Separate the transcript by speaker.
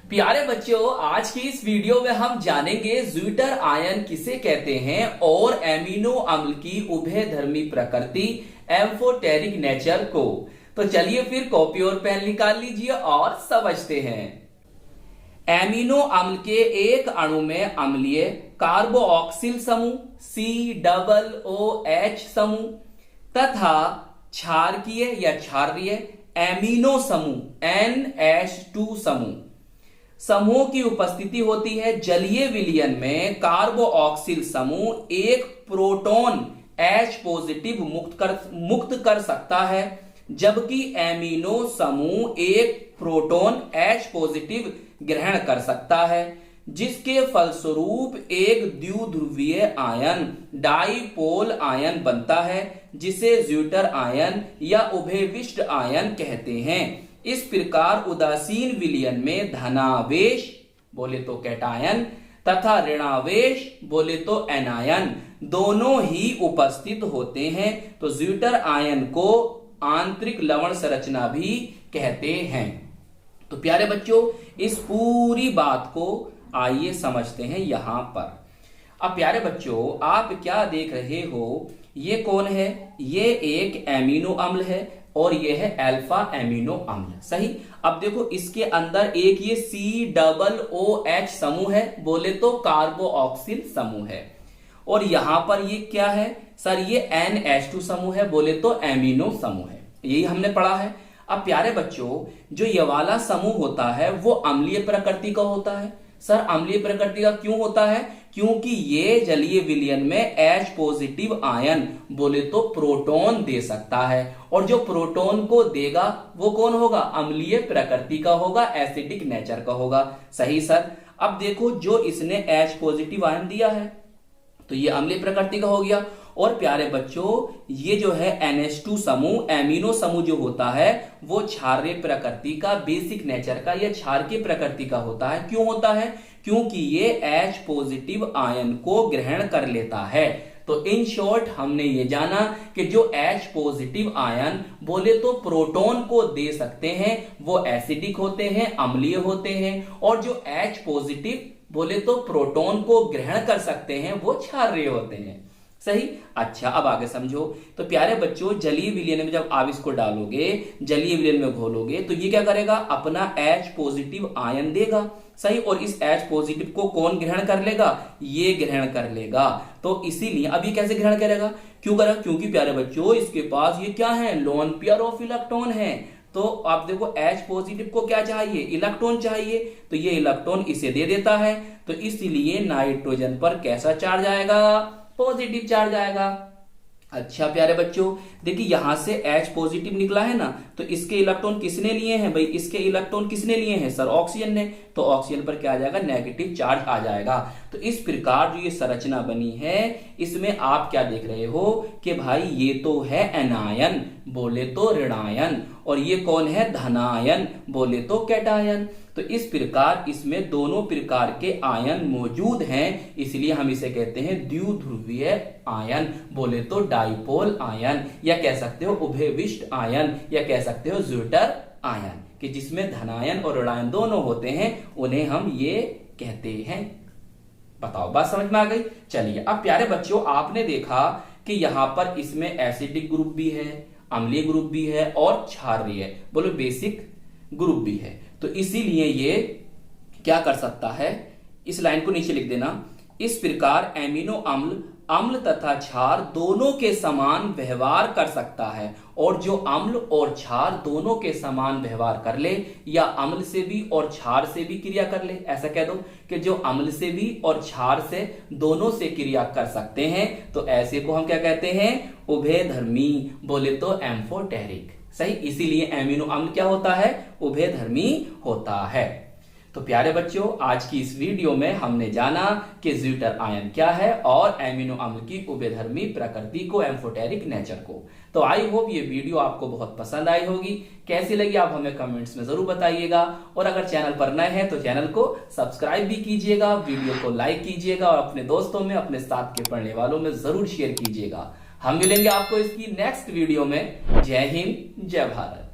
Speaker 1: प्यारे बच्चों, आज की इस वीडियो में हम जानेंगे ज्यूटर आयन किसे कहते हैं और एमिनो अम्ल की उभयधर्मी प्रकृति एम्फोटेरिक नेचर को। तो चलिए फिर कॉपी और पेन निकाल लीजिए और समझते हैं। एमिनो अम्ल के एक अणु में अम्लीय कार्बोऑक्सिल समूह COOH समूह तथा क्षारकीय या क्षारीय एमिनो समूह NH2 समूह की उपस्थिति होती है। जलीय विलयन में कार्बोऑक्सिल समूह एक प्रोटॉन H पॉजिटिव मुक्त कर सकता है, जबकि एमिनो समूह एक प्रोटॉन H पॉजिटिव ग्रहण कर सकता है, जिसके फलस्वरूप एक द्विध्रुवीय आयन डाइपोल आयन बनता है, जिसे ज्यूटर आयन या उभयविष्ट आयन कहते हैं। इस प्रकार उदासीन विलयन में धनावेश बोले तो कैटायन तथा ऋणावेश बोले तो एनायन दोनों ही उपस्थित होते हैं। तो ज्यूटर आयन को आंतरिक लवण संरचना भी कहते हैं। तो प्यारे बच्चों, इस पूरी बात को आइए समझते हैं यहां पर। अब प्यारे बच्चों, आप क्या देख रहे हो, ये कौन है? ये एक एमिनो अम्ल है और ये है अल्फा एमिनो अम्ल। सही। अब देखो, इसके अंदर एक ये COOH समूह है, बोले तो कार्बोऑक्सिल समूह है, और यहां पर ये क्या है सर? ये NH2 समूह है, बोले तो एमिनो समूह है। यही हमने पढ़ा है। अब प्यारे बच्चों, जो ये वाला समूह होता है वो अम्लीय प्रकृति का होता है। सर, अम्लीय प्रकृति का क्यों होता है? क्योंकि ये जलीय विलयन में H पॉजिटिव आयन बोले तो प्रोटॉन दे सकता है, और जो प्रोटॉन को देगा वो कौन होगा? अम्लीय प्रकृति का होगा, एसिडिक नेचर का होगा। सही सर। अब देखो, जो इसने H पॉजिटिव आयन दिया है तो ये अम्लीय प्रकृति का हो गया। और प्यारे बच्चों, ये जो है NH2 समूह एमिनो समूह जो होता है वो क्षारीय प्रकृति का, बेसिक नेचर का या क्षार की प्रकृति का होता है। क्यों होता है? क्योंकि ये H पॉजिटिव आयन को ग्रहण कर लेता है। तो इन शॉर्ट हमने ये जाना कि जो H पॉजिटिव आयन बोले तो प्रोटॉन को दे सकते हैं वो एसिडिक होते हैं, अम्लीय होते हैं, और जो H पॉजिटिव बोले तो प्रोटॉन को ग्रहण कर सकते हैं वो क्षारीय होते हैं। सही। अच्छा, अब आगे समझो। तो प्यारे बच्चों, जलीय विलयन में जब आप इसको डालोगे, जलीय विलयन में घोलोगे, तो ये क्या करेगा? अपना H पॉजिटिव आयन देगा। सही। और इस H पॉजिटिव को कौन ग्रहण कर लेगा? ये ग्रहण कर लेगा। तो इसीलिए अब ये कैसे ग्रहण करेगा? क्यों करेगा? क्योंकि प्यारे बच्चों, इसके पास ये क्या है? लोन पेयर ऑफ इलेक्ट्रॉन है। तो आप देखो, H पॉजिटिव को क्या चाहिए? इलेक्ट्रॉन चाहिए। तो ये इलेक्ट्रॉन इसे दे देता है। तो इसलिए नाइट्रोजन पर कैसा चार्ज आएगा? पॉजिटिव चार्ज आएगा। अच्छा प्यारे बच्चों, देखिए यहां से H पॉजिटिव निकला है ना, तो इसके इलेक्ट्रॉन किसने लिए हैं भाई? इसके इलेक्ट्रॉन किसने लिए हैं सर? ऑक्सीजन ने। तो ऑक्सीजन पर क्या आ जाएगा? नेगेटिव चार्ज आ जाएगा। तो इस प्रकार जो ये संरचना बनी है, इसमें आप क्या देख रहे हो कि भाई ये तो है एनायन बोले तो ऋणायन, और ये कौन है? धनायन बोले तो कैटायन। तो इस प्रकार इसमें दोनों प्रकार के आयन मौजूद हैं, इसलिए हम इसे कहते हैं द्विध्रुवीय आयन बोले तो डाइपोल आयन, या कह सकते हो उभयविष्ट आयन, या कह सकते हो ज्यूटर आयन, कि जिसमें धनायन और ऋणायन दोनों होते हैं, उन्हें हम ये कहते हैं। बताओ, बात समझ में आ गई? चलिए, अब प्यारे बच्चों, आपने देखा कि यहां पर इसमें एसिडिक ग्रुप भी है, अम्लीय ग्रुप भी है, और क्षारीय बोलो बेसिक ग्रुप भी है। तो इसीलिए ये क्या कर सकता है? इस लाइन को नीचे लिख देना। इस प्रकार एमिनो अम्ल तथा क्षार दोनों के समान व्यवहार कर सकता है, और जो अम्ल और क्षार दोनों के समान व्यवहार कर ले, या अम्ल से भी और क्षार से भी क्रिया कर ले, ऐसा कह दो कि जो अम्ल से भी और क्षार से दोनों से क्रिया कर सकते हैं, तो ऐसे को हम क्या कहते हैं? उभयधर्मी बोले तो एम्फोटेरिक। सही। इसीलिए एमिनो अम्ल क्या होता है? उभयधर्मी होता है। तो प्यारे बच्चों, आज की इस वीडियो में हमने जाना कि ज्यूटर आयन क्या है और एमिनो अम्ल की उभयधर्मी प्रकृति को, एम्फोटेरिक नेचर को। तो आई होप ये वीडियो आपको बहुत पसंद आई होगी। कैसी लगी आप हमें कमेंट्स में जरूर बताइएगा, और अगर चैनल पर नए हैं तो चैनल को सब्सक्राइब भी कीजिएगा, वीडियो को लाइक कीजिएगा, और अपने दोस्तों में, अपने साथ के पढ़ने वालों में जरूर शेयर कीजिएगा। हम मिलेंगे आपको इसकी नेक्स्ट वीडियो में। जय हिंद, जय भारत।